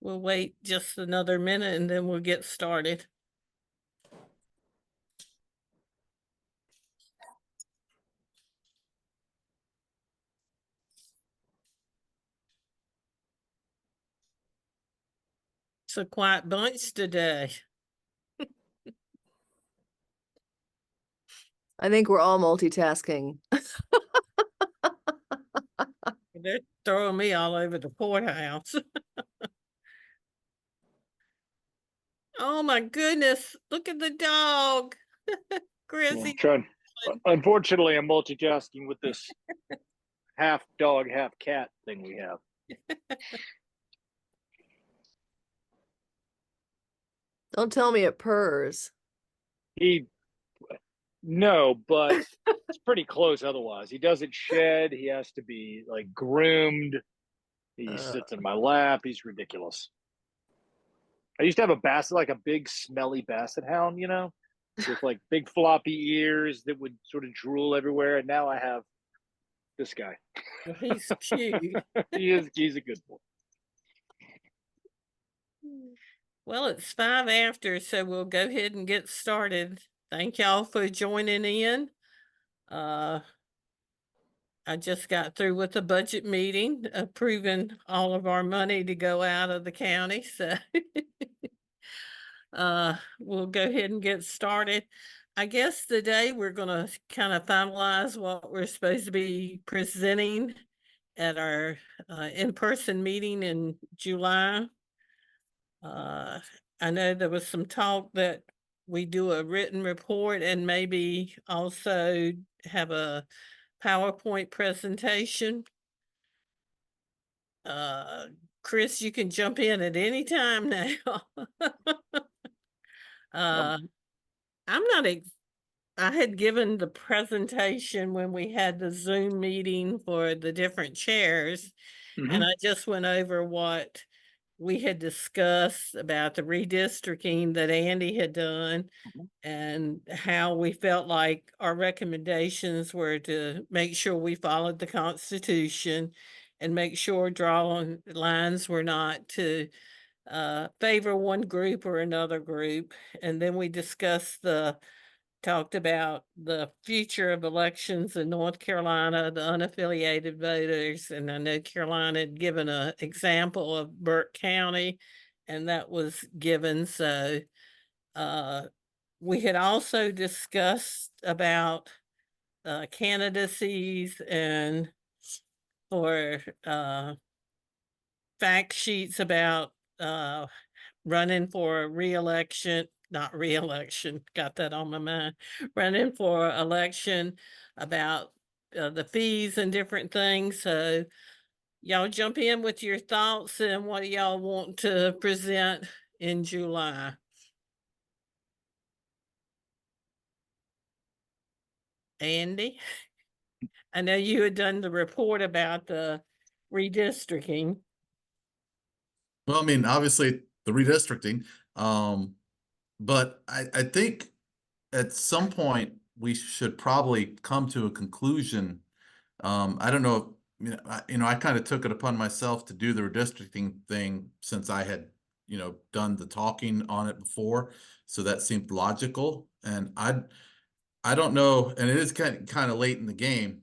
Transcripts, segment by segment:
We'll wait just another minute and then we'll get started. It's a quiet bunch today. I think we're all multitasking. They're throwing me all over the courthouse. Oh my goodness, look at the dog. Chrissy. Unfortunately, I'm multitasking with this half dog, half cat thing we have. Don't tell me it purrs. No, but it's pretty close otherwise. He doesn't shed. He has to be like groomed. He sits in my lap. He's ridiculous. I used to have a basset, like a big smelly basset hound, with like big floppy ears that would sort of drool everywhere. And now I have this guy. Well, he's cute. He's a good boy. Well, it's 5 after, so we'll go ahead and get started. Thank y'all for joining in. I just got through with the budget meeting, approving all of our money to go out of the county, so we'll go ahead and get started. I guess today we're gonna kind of finalize what we're supposed to be presenting at our in-person meeting in July. I know there was some talk that we do a written report and maybe also have a PowerPoint presentation. Chris, you can jump in at any time now. I'm not I had given the presentation when we had the Zoom meeting for the different chairs, and I just went over what we had discussed about the redistricting that Andy had done and how we felt like our recommendations were to make sure we followed the Constitution and make sure drawing lines were not to favor one group or another group. And then we talked about the future of elections in North Carolina, the unaffiliated voters, and I know Carolina had given an example of Burke County, and that was given. So we had also discussed about candidacies and for fact sheets about running for re-election, not re-election, got that on my mind, running for election, about the fees and different things. So y'all jump in with your thoughts and what y'all want to present in July. Andy, I know you had done the report about the redistricting. Well, I mean, obviously the redistricting, but I think at some point we should probably come to a conclusion. I don't know if, I kind of took it upon myself to do the redistricting thing since I had, done the talking on it before. So that seemed logical. And I don't know, and it is kind of late in the game.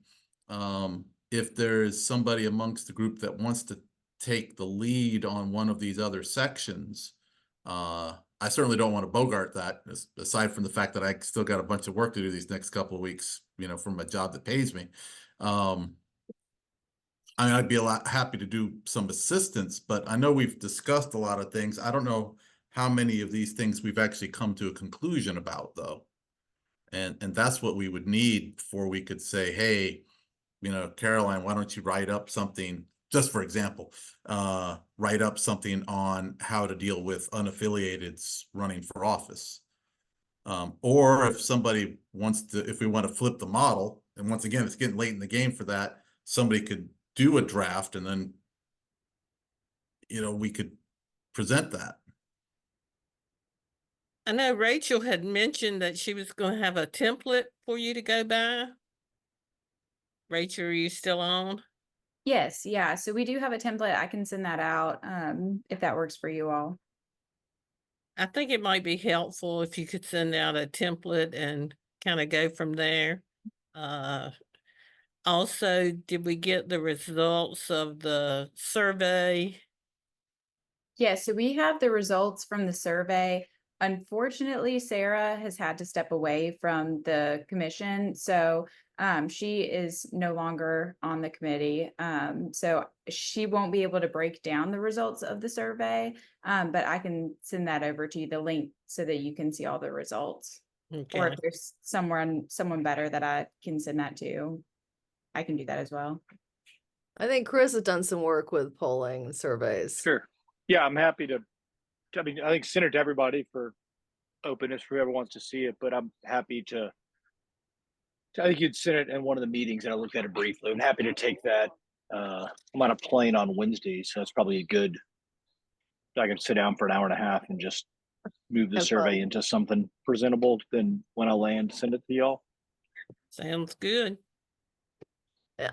If there is somebody amongst the group that wants to take the lead on one of these other sections, I certainly don't want to bogart that, aside from the fact that I still got a bunch of work to do these next couple of weeks, from a job that pays me. I mean, I'd be happy to do some assistance, but I know we've discussed a lot of things. I don't know how many of these things we've actually come to a conclusion about, though. And that's what we would need before we could say, hey, Caroline, why don't you write up something, just for example, write up something on how to deal with unaffiliateds running for office. Or if somebody wants to, if we want to flip the model, and once again, it's getting late in the game for that, somebody could do a draft and then, we could present that. I know Rachel had mentioned that she was going to have a template for you to go by. Rachel, are you still on? Yes, yeah. So we do have a template. I can send that out if that works for you all. I think it might be helpful if you could send out a template and kind of go from there. Also, did we get the results of the survey? Yes, so we have the results from the survey. Unfortunately, Sarah has had to step away from the commission, so she is no longer on the committee. So she won't be able to break down the results of the survey, but I can send that over to you, the link, so that you can see all the results. Or Okay. if there's someone better that I can send that to, I can do that as well. I think Chris has done some work with polling and surveys. Sure. Yeah, I'm happy to. I mean, I think send it to everybody for openness for whoever wants to see it. But I'm happy to. I think you'd send it in one of the meetings, and I looked at it briefly. I'm happy to take that. I'm on a plane on Wednesday, so it's probably a good. I can sit down for an hour and a half and just move the Have survey fun. into something presentable. Then when I land, send it to y'all. Sounds good.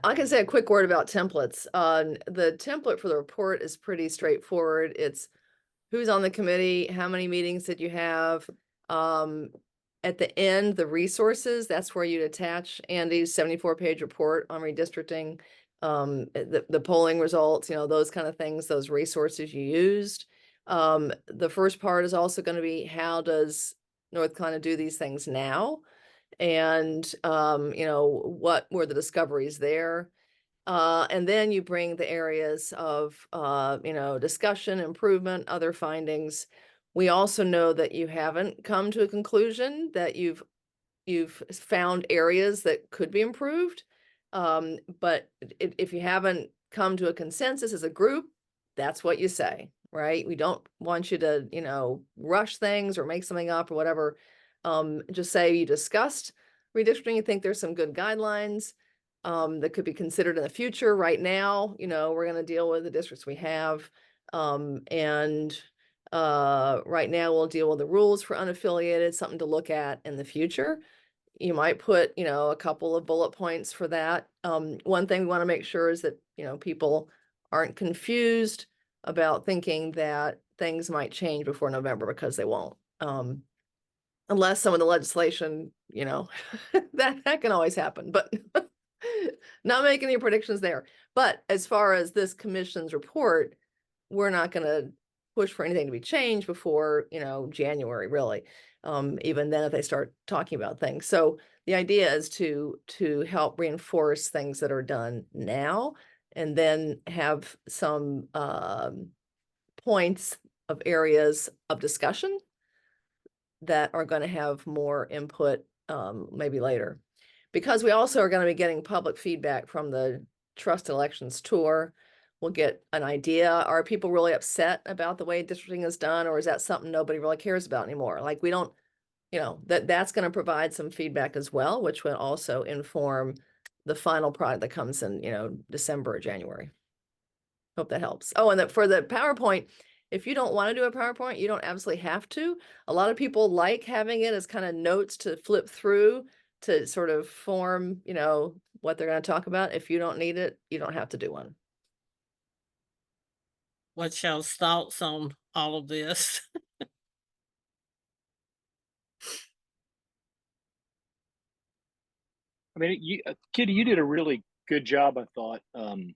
I can say a quick word about templates. The template for the report is pretty straightforward. It's who's on the committee, how many meetings did you have? At the end, the resources, that's where you'd attach Andy's 74-page report on redistricting, the polling results, those kind of things, those resources you used. The first part is also going to be, how does North Carolina do these things now? And, what were the discoveries there? And then you bring the areas of, discussion, improvement, other findings. We also know that you haven't come to a conclusion, that you've found areas that could be improved. But if you haven't come to a consensus as a group, that's what you say, right? We don't want you to, rush things or make something up or whatever. Just say you discussed redistricting, you think there's some good guidelines that could be considered in the future. Right now, we're going to deal with the districts we have. And right now we'll deal with the rules for unaffiliated, something to look at in the future. You might put, a couple of bullet points for that. One thing we want to make sure is that, people aren't confused about thinking that things might change before November, because they won't. Unless some of the legislation, that can always happen, but not making any predictions there. But as far as this commission's report, we're not going to push for anything to be changed before, January, really. Even then, if they start talking about things. So the idea is to help reinforce things that are done now, and then have some points of areas of discussion that are going to have more input maybe later. Because we also are going to be getting public feedback from the Trust Elections Tour. We'll get an idea. Are people really upset about the way districting is done, or is that something nobody really cares about anymore? Like, we don't, that's going to provide some feedback as well, which would also inform the final product that comes in, December or January. Hope that helps. Oh, and for the PowerPoint, if you don't want to do a PowerPoint, you don't absolutely have to. A lot of people like having it as kind of notes to flip through to sort of form, what they're going to talk about. If you don't need it, you don't have to do one. What's y'all's thoughts on all of this? I mean, Kitty, you did a really good job, I thought, kind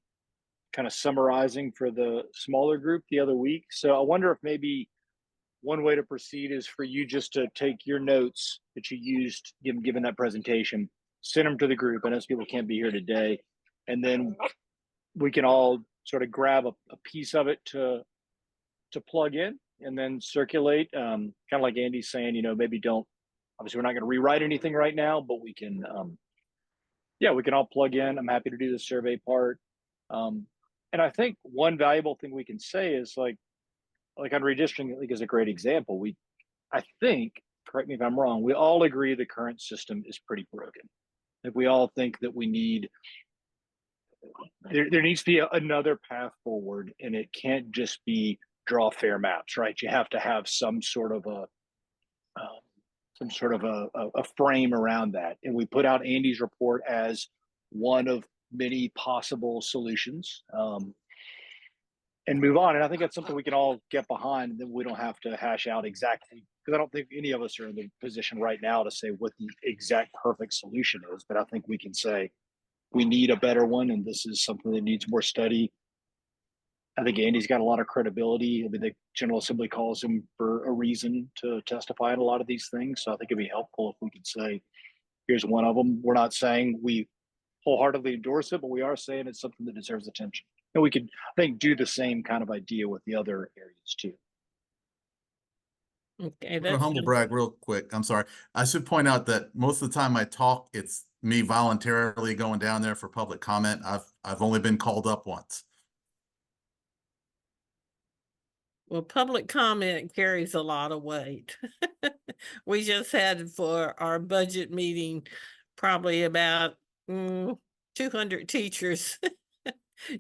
of summarizing for the smaller group the other week. So I wonder if maybe one way to proceed is for you just to take your notes that you used given that presentation, send them to the group. I know people can't be here today, and then we can all sort of grab a piece of it to plug in and then circulate. Kind of like Andy's saying, maybe don't. Obviously, we're not going to rewrite anything right now, but we can. We can all plug in. I'm happy to do the survey part. And I think one valuable thing we can say is like on redistricting, I think is a great example. I think, correct me if I'm wrong, we all agree the current system is pretty broken. Like, we all think that there needs to be another path forward, and it can't just be draw fair maps, right? You have to have some sort of a frame around that. And we put out Andy's report as one of many possible solutions, and move on. And I think that's something we can all get behind, and then we don't have to hash out exactly, because I don't think any of us are in the position right now to say what the exact perfect solution is. But I think we can say we need a better one, and this is something that needs more study. I think Andy's got a lot of credibility. I mean, the General Assembly calls him for a reason to testify on a lot of these things. So I think it'd be helpful if we could say, here's one of them. We're not saying we wholeheartedly endorse it, but we are saying it's something that deserves attention. And we could, I think, do the same kind of idea with the other areas too. Okay, I'm gonna that's humble good. brag real quick. I'm sorry. I should point out that most of the time I talk, it's me voluntarily going down there for public comment. I've only been called up once. Well, public comment carries a lot of weight. We just had for our budget meeting, probably about 200 teachers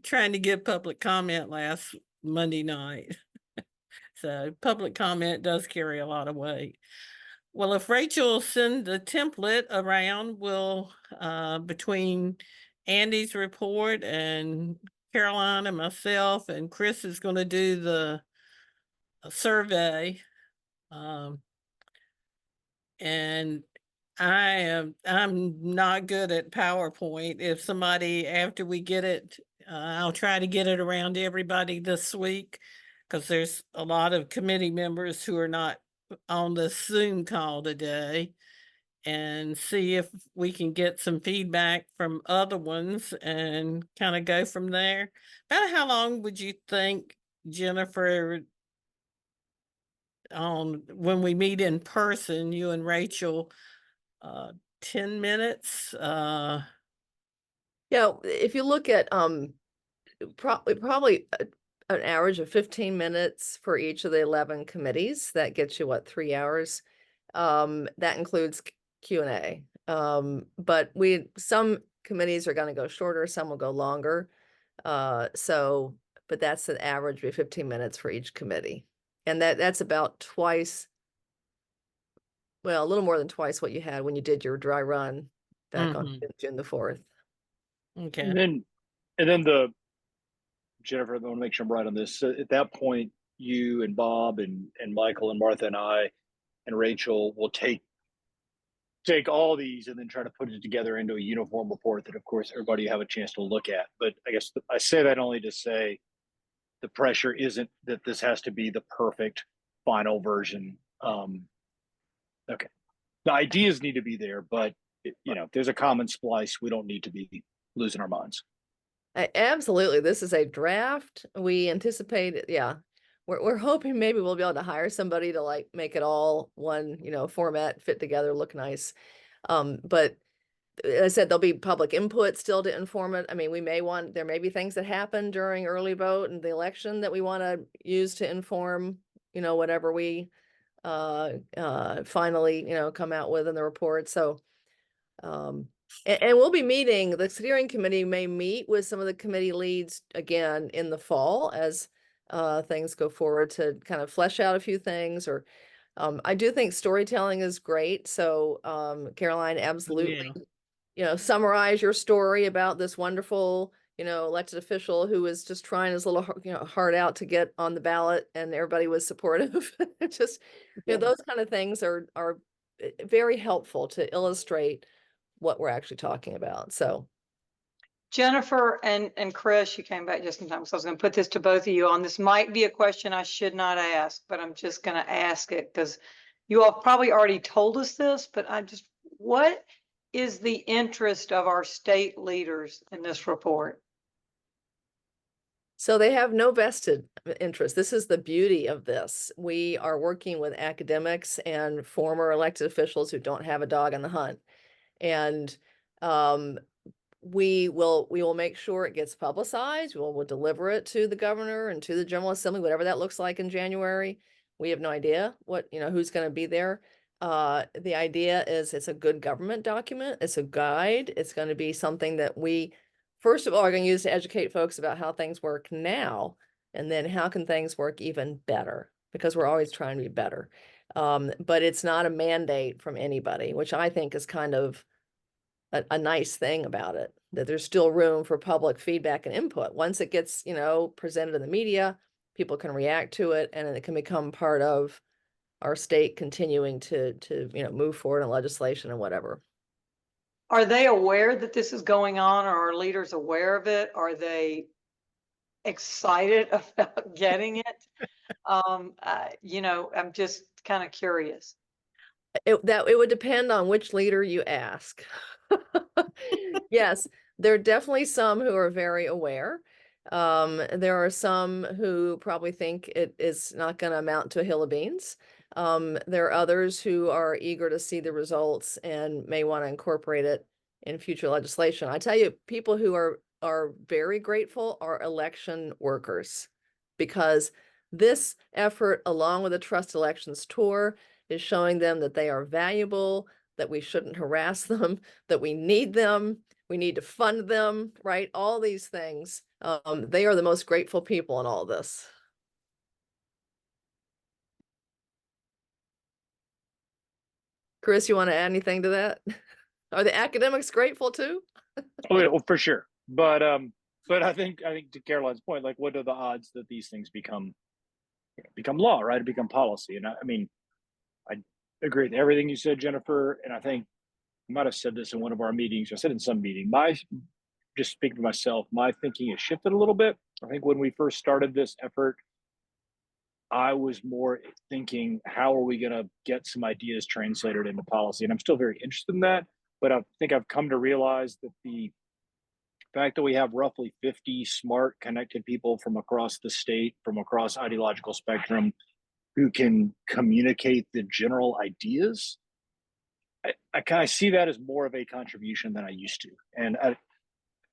trying to give public comment last Monday night. So public comment does carry a lot of weight. Well, if Rachel send the template around, we'll, between Andy's report and Caroline and myself, and Chris is going to do the survey. And I'm not good at PowerPoint. If somebody, after we get it, I'll try to get it around to everybody this week, because there's a lot of committee members who are not on the Zoom call today, and see if we can get some feedback from other ones and kind of go from there. About how long would you think, Jennifer, when we meet in person, you and Rachel, 10 minutes? Yeah, if you look at probably an average of 15 minutes for each of the 11 committees, that gets you what, 3 hours? That includes Q&A. But some committees are going to go shorter, some will go longer. But that's an average of 15 minutes for each committee. And that's about twice, well, a little more than twice what you had when you did your dry run back on June the 4th. Okay. And then Jennifer, I want to make sure I'm right on this. So at that point, you and Bob and Michael and Martha and I and Rachel will take all these and then try to put it together into a uniform report that, of course, everybody have a chance to look at. But I guess I say that only to say the pressure isn't that this has to be the perfect final version. Okay. The ideas need to be there, but if there's a common splice, we don't need to be losing our minds. Absolutely. This is a draft. We anticipate, yeah. We're hoping maybe we'll be able to hire somebody to like make it all one, format, fit together, look nice. But as I said, there'll be public input still to inform it. I mean, there may be things that happen during early vote and the election that we want to use to inform, whatever we finally, come out with in the report. So, and we'll be meeting, the steering committee may meet with some of the committee leads again in the fall as things go forward to kind of flesh out a few things. Or I do think storytelling is great. So Caroline, absolutely, summarize your story about this wonderful, elected official who was just trying his little, heart out to get on the ballot, and everybody was supportive. Just, those kind of things are very helpful to illustrate what we're actually talking about. So Jennifer and Chris, you came back just in time, so I was going to put this to both of you on. This might be a question I should not ask, but I'm just going to ask it because you all probably already told us this, but what is the interest of our state leaders in this report? So they have no vested interest. This is the beauty of this. We are working with academics and former elected officials who don't have a dog in the hunt. And we will make sure it gets publicized. We'll deliver it to the governor and to the General Assembly, whatever that looks like in January. We have no idea what, who's going to be there. The idea is it's a good government document. It's a guide. It's going to be something that we, first of all, are going to use to educate folks about how things work now, and then how can things work even better, because we're always trying to be better. But it's not a mandate from anybody, which I think is kind of a nice thing about it, that there's still room for public feedback and input. Once it gets, presented in the media, people can react to it, and it can become part of our state continuing to move forward in legislation and whatever. Are they aware that this is going on? Or are leaders aware of it? Are they excited about getting it? I'm just kind of curious. It would depend on which leader you ask. Yes, there are definitely some who are very aware. There are some who probably think it is not going to amount to a hill of beans. There are others who are eager to see the results and may want to incorporate it in future legislation. I tell you, people who are very grateful are election workers, because this effort, along with the Trust Elections Tour, is showing them that they are valuable, that we shouldn't harass them, that we need them, we need to fund them, right? All these things. They are the most grateful people in all this. Chris, you want to add anything to that? Are the academics grateful too? Oh, yeah, well, for sure. But I think to Caroline's point, like, what are the odds that these things become law, right? Become policy? And I mean, I agree with everything you said, Jennifer. And I think I might have said this in one of our meetings. I said in some meeting, just speaking for myself, my thinking has shifted a little bit. I think when we first started this effort, I was more thinking, how are we going to get some ideas translated into policy? And I'm still very interested in that. But I think I've come to realize that the fact that we have roughly 50 smart, connected people from across the state, from across ideological spectrum, who can communicate the general ideas, I kind of see that as more of a contribution than I used to. And I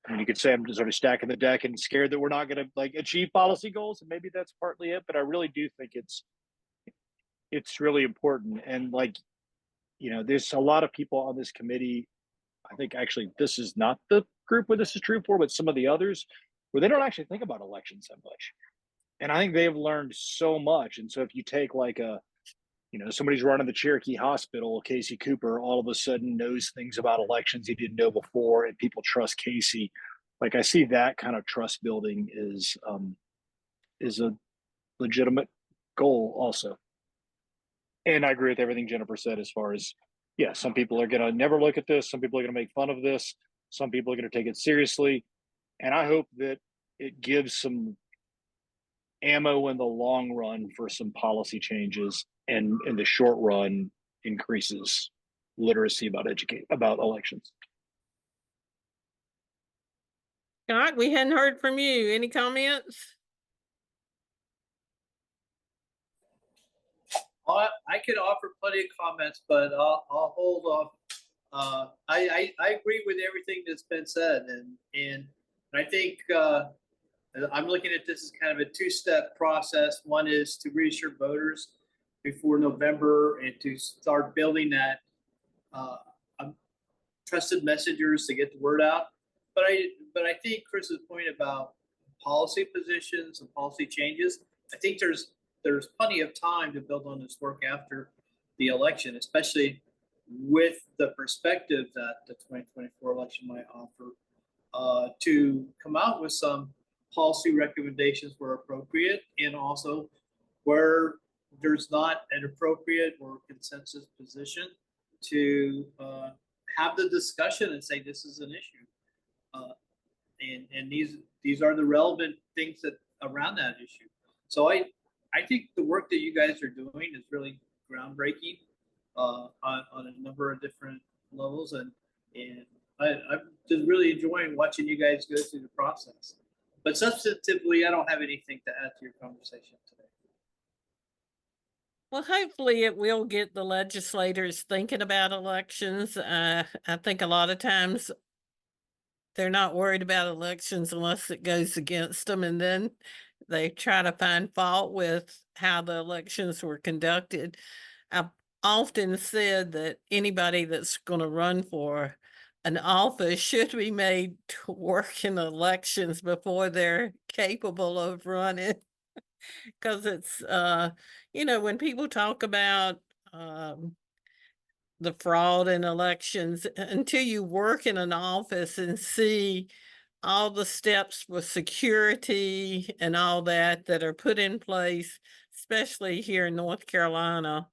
mean, you could say I'm sort of stacking the deck and scared that we're not going to achieve policy goals, and maybe that's partly it. But I really do think it's really important. And there's a lot of people on this committee. I think actually this is not the group where this is true for, but some of the others where they don't actually think about elections that much. And I think they've learned so much. And so if you take somebody's running the Cherokee Hospital, Casey Cooper, all of a sudden knows things about elections he didn't know before, and people trust Casey. Like, I see that kind of trust building is a legitimate goal also. And I agree with everything Jennifer said as far as, yeah, some people are going to never look at this. Some people are going to make fun of this. Some people are going to take it seriously. And I hope that it gives some ammo in the long run for some policy changes, and in the short run increases literacy about elections. Scott, we hadn't heard from you. Any comments? I could offer plenty of comments, but I'll hold off. I agree with everything that's been said, and I think I'm looking at this as kind of a two-step process. One is to reassure voters before November and to start building that trusted messengers to get the word out. But I think Chris's point about policy positions and policy changes, I think there's plenty of time to build on this work after the election, especially with the perspective that the 2024 election might offer, to come out with some policy recommendations where appropriate, and also where there's not an appropriate or consensus position, to have the discussion and say this is an issue, and these are the relevant things that around that issue. So I think the work that you guys are doing is really groundbreaking on a number of different levels, and I'm just really enjoying watching you guys go through the process. But substantively, I don't have anything to add to your conversation today. Well, hopefully it will get the legislators thinking about elections. I think a lot of times they're not worried about elections unless it goes against them, and then they try to find fault with how the elections were conducted. I've often said that anybody that's going to run for an office should be made to work in elections before they're capable of running. Because it's, when people talk about the fraud in elections until you work in an office and see all the steps with security and all that are put in place, especially here in North Carolina.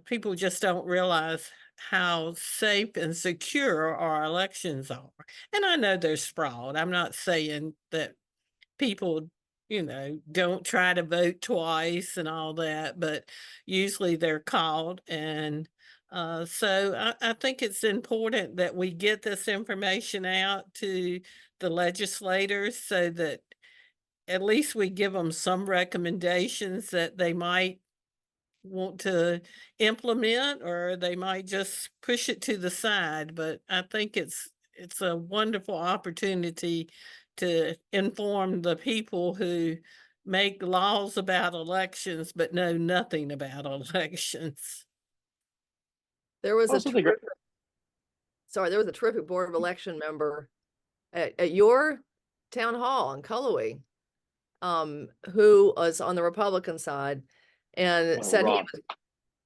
People just don't realize how safe and secure our elections are. And I know there's fraud. I'm not saying that people, don't try to vote twice and all that, but usually they're caught. And so I think it's important that we get this information out to the legislators so that at least we give them some recommendations that they might want to implement, or they might just push it to the side. But I think it's a wonderful opportunity to inform the people who make laws about elections but know nothing about elections. There was a Also think- terrific, sorry, there was a terrific Board of Election member at your town hall in Cullowhee, who was on the Republican side and said he Ron. was,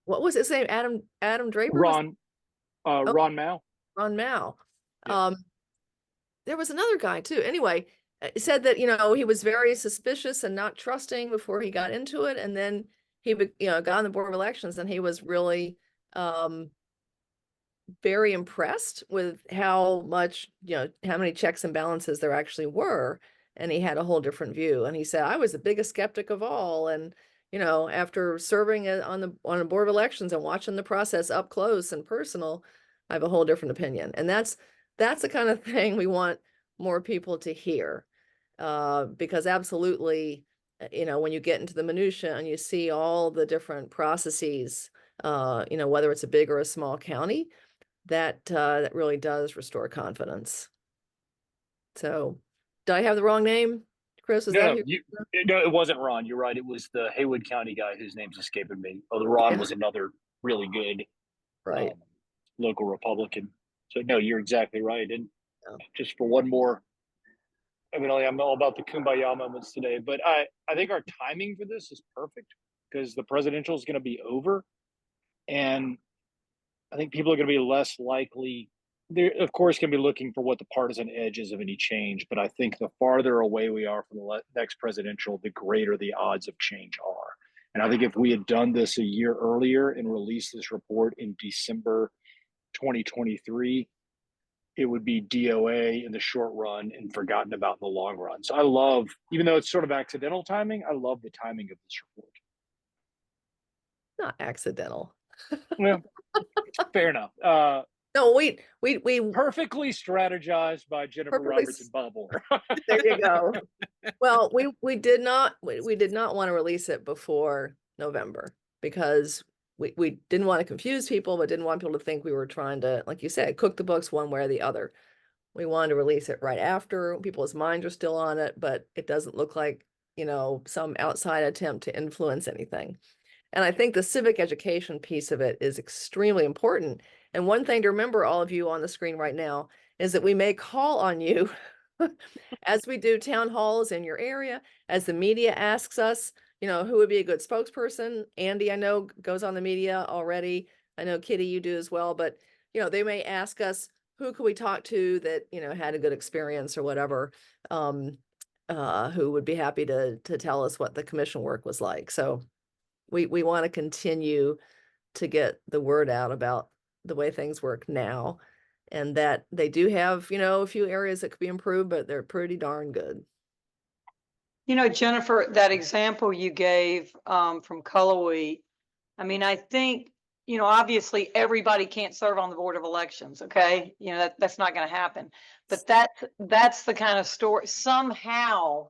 what was his name? Adam Draper? Ron Mao. Ron Mao. Yeah. There was another guy too. Anyway, said that, he was very suspicious and not trusting before he got into it. And then he, got on the Board of Elections, and he was really, very impressed with how much, how many checks and balances there actually were. And he had a whole different view. And he said, I was the biggest skeptic of all. And, after serving on a Board of Elections and watching the process up close and personal, I have a whole different opinion. And that's the kind of thing we want more people to hear. Because absolutely, when you get into the minutia and you see all the different processes, whether it's a big or a small county, that really does restore confidence. So, did I have the wrong name, Chris? Was that who? No, it wasn't Ron. You're right. It was the Haywood County guy whose name's escaping me. Oh, the Ron was another really good Right. local Republican. So no, you're exactly right. And just for one more, I'm all about the kumbaya moments today, but I think our timing for this is perfect because the presidential is going to be over, and I think people are going to be less likely. They're, of course, going to be looking for what the partisan edges of any change, but I think the farther away we are from the next presidential, the greater the odds of change are. And I think if we had done this a year earlier and released this report in December 2023, it would be DOA in the short run and forgotten about in the long run. So I love, even though it's sort of accidental timing, I love the timing of this report. Not accidental. Well, fair enough. No, we perfectly strategized by Jennifer Roberts and Bob Orr. There you go. Well, we did not want to release it before November because we didn't want to confuse people, but didn't want people to think we were trying to, like you said, cook the books one way or the other. We wanted to release it right after. People's minds are still on it, but it doesn't look like, some outside attempt to influence anything. And I think the civic education piece of it is extremely important. And one thing to remember, all of you on the screen right now, is that we may call on you as we do town halls in your area, as the media asks us, who would be a good spokesperson. Andy, I know, goes on the media already. I know, Kitty, you do as well. But, they may ask us, who could we talk to that, had a good experience or whatever, who would be happy to tell us what the commission work was like. So we want to continue to get the word out about the way things work now, and that they do have, a few areas that could be improved, but they're pretty darn good. Jennifer, that example you gave from Cullowhee, I think, obviously everybody can't serve on the Board of Elections. Okay. That's not going to happen, but that's the kind of story. Somehow,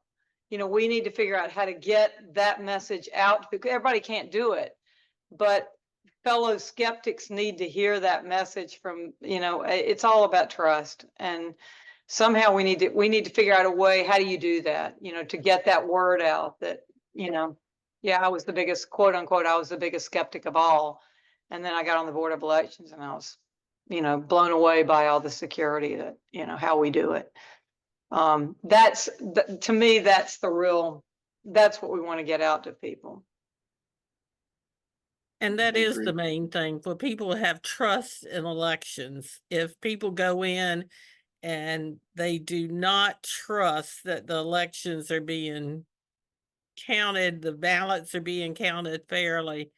we need to figure out how to get that message out, because everybody can't do it, but fellow skeptics need to hear that message from, it's all about trust. And somehow we need to figure out a way. How do you do that? To get that word out that, I was the biggest, quote unquote, I was the biggest skeptic of all. And then I got on the Board of Elections and I was, blown away by all the security that, how we do it. To me, that's what we want to get out to people. And that I is agree. the main thing for people to have trust in elections. If people go in and they do not trust that the elections are being counted, the ballots are being counted fairly,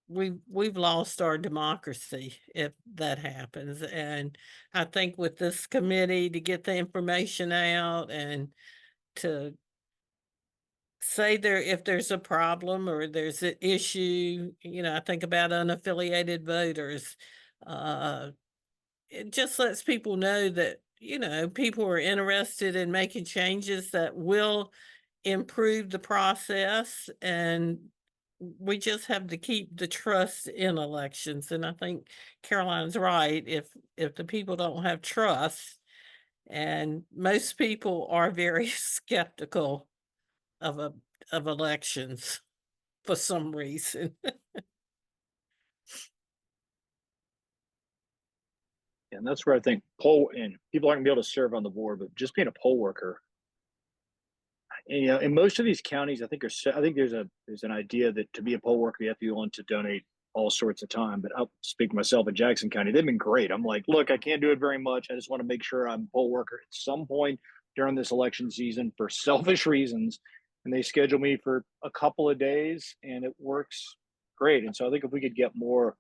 we've lost our democracy if that happens. And I think with this committee to get the information out and to say there if there's a problem or there's an issue, I think about unaffiliated voters. It just lets people know that, people are interested in making changes that will improve the process, and we just have to keep the trust in elections. And I think Caroline's right. If the people don't have trust, and most people are very skeptical of elections for some reason. And that's where I think and people aren't gonna be able to serve on the board, but just being a poll worker. And, in most of these counties, I think there's an idea that to be a poll worker, you have to be willing to donate all sorts of time. But I'll speak for myself in Jackson County. They've been great. I'm like, look, I can't do it very much. I just want to make sure I'm a poll worker at some point during this election season for selfish reasons. And they schedule me for a couple of days and it works great. And so I think if we could get more,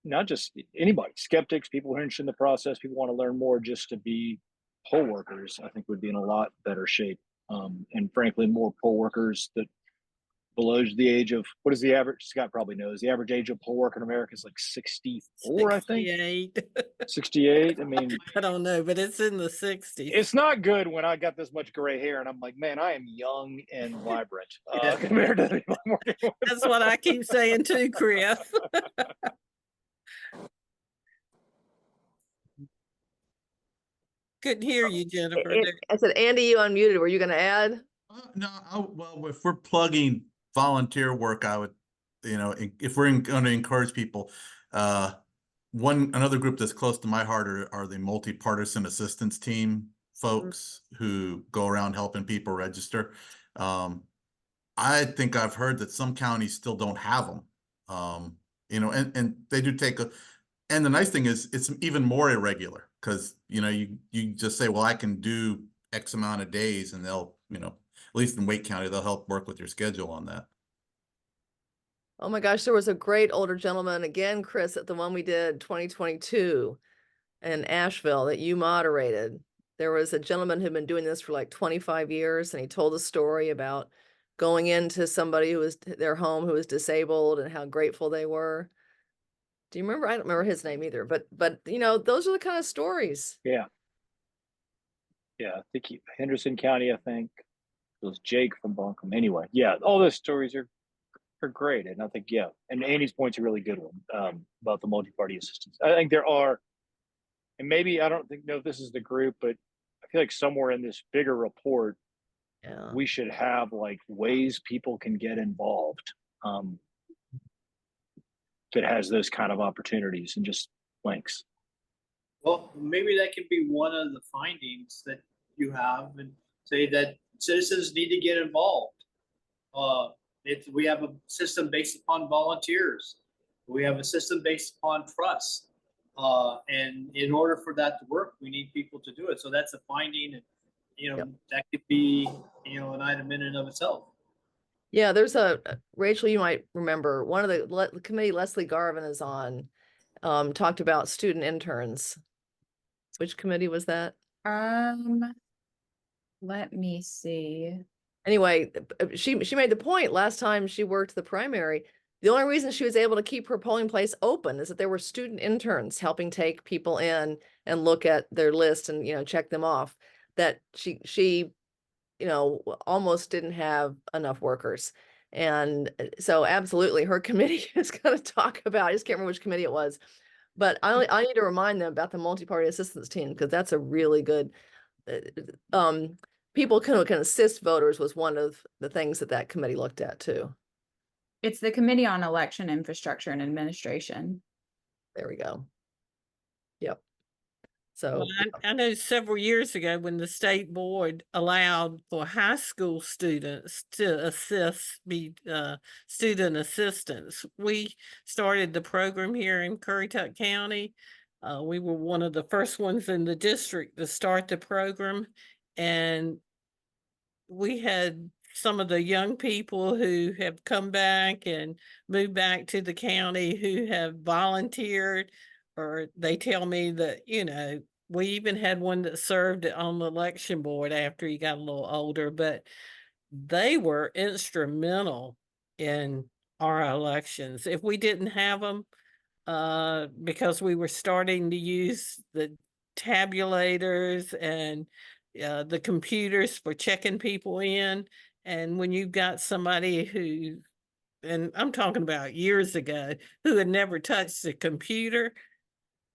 not just anybody, skeptics, people who are interested in the process, people want to learn more just to be poll workers, I think would be in a lot better shape. And frankly, more poll workers that below the age of, what is the average? Scott probably knows the average age of poll worker in America is like 64, I think. 68. 68. I mean, I don't know, but it's in the 60s. It's not good when I got this much gray hair and I'm like, man, I am young and vibrant Yeah. compared to the people I'm working with. That's what I keep saying too, Chris. Couldn't hear you, Jennifer. I said, Andy, you unmuted. Were you going to add? No, well, if we're plugging volunteer work, I would, if we're going to encourage people, another group that's close to my heart are the multi-partisan assistance team folks who go around helping people register. I think I've heard that some counties still don't have them, and they do take and the nice thing is it's even more irregular because, you just say, well, I can do X amount of days and they'll, at least in Wake County, they'll help work with your schedule on that. Oh my gosh, there was a great older gentleman again, Chris, at the one we did 2022 in Asheville that you moderated. There was a gentleman who'd been doing this for like 25 years, and he told a story about going into somebody who was their home who was disabled and how grateful they were. Do you remember? I don't remember his name either, but those are the kind of stories. Yeah. I think Henderson County, I think it was Jake from Buncombe. Anyway, yeah, all those stories are great. And I think, and Andy's point's a really good one about the multi-party assistance. I think there are, and maybe I don't know if this is the group, but I feel like somewhere in this bigger report, we should have like ways people can get involved that has those kind of opportunities and just links. Well, maybe that could be one of the findings that you have, and say that citizens need to get involved. If we have a system based upon volunteers, we have a system based upon trust. And in order for that to work, we need people to do it. So that's a finding, and that could be, an item in and of itself. Yeah, there's Rachel, you might remember one of the committee Leslie Garvin is on, talked about student interns. Which committee was that? Let me see. Anyway, she made the point last time she worked the primary. The only reason she was able to keep her polling place open is that there were student interns helping take people in and look at their list and, check them off. That she almost didn't have enough workers. And so absolutely her committee is going to talk about, I just can't remember which committee it was, but I need to remind them about the multi-party assistance team because that's a really good, people can assist voters was one of the things that committee looked at too. It's the Committee on Election Infrastructure and Administration. There we go. Yep. So I know several years ago when the state board allowed for high school students to be student assistants, we started the program here in Currituck County. We were one of the first ones in the district to start the program, and we had some of the young people who have come back and moved back to the county who have volunteered, or they tell me that, we even had one that served on the election board after he got a little older, but they were instrumental in our elections. If we didn't have them, because we were starting to use the tabulators and the computers for checking people in. And when you've got somebody who, and I'm talking about years ago, who had never touched a computer,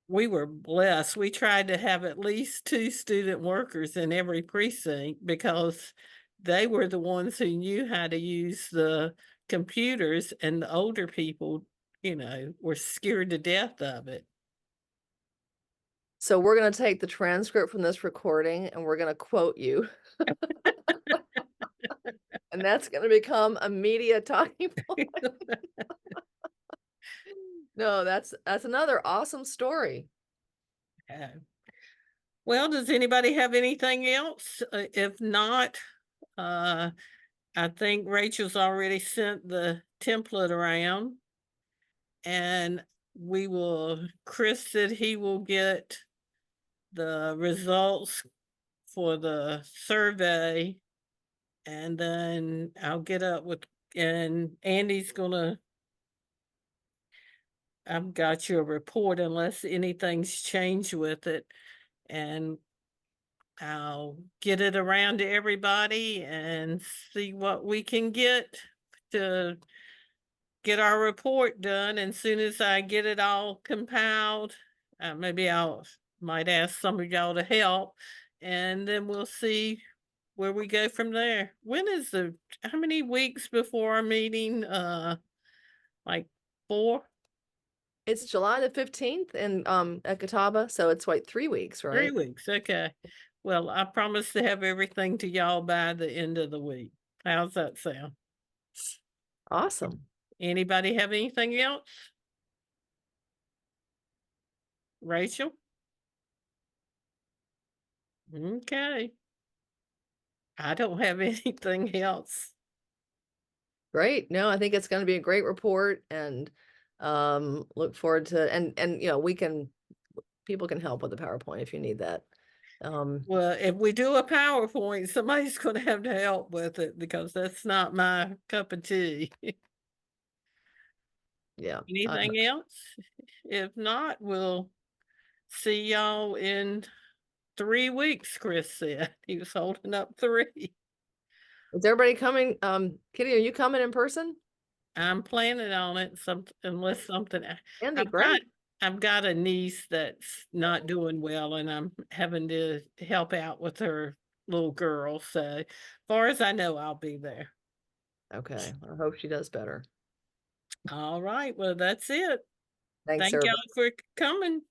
we were blessed. We tried to have at least 2 student workers in every precinct because they were the ones who knew how to use the computers, and the older people, were scared to death of it. so we're going to take the transcript from this recording and we're going to quote you. And that's going to become a media talking point. No, that's another awesome story. Well, does anybody have anything else? If not, I think Rachel's already sent the template around, and Chris said he will get the results for the survey, and then I'll get up and Andy's I've got your report unless anything's changed with it, and I'll get it around to everybody and see what we can get to get our report done. And soon as I get it all compiled, maybe might ask some of y'all to help, and then we'll see where we go from there. How many weeks before our meeting? Like 4? It's July the 15th in at Catawba, so it's like 3 weeks, 3 right? weeks, okay. Well, I promise to have everything to y'all by the end of the week. How's that sound? Awesome. Anybody have anything else? Rachel? Okay. I don't have anything else. Great. No, I think it's going to be a great report, and look forward to and people can help with the PowerPoint if you need that. Well, if we do a PowerPoint, somebody's going to have to help with it because that's not my cup of tea. Yeah. Anything else? If not, we'll see y'all in 3 weeks, Chris said. He was holding up 3. Is everybody coming? Kitty, are you coming in person? I'm planning on it, unless something. Andy, I've great. got a niece that's not doing well, and I'm having to help out with her little girl. So, as far as I know, I'll be there. Okay. I hope she does better. All right. Well, that's it. Thanks, Thank y'all everybody. for coming.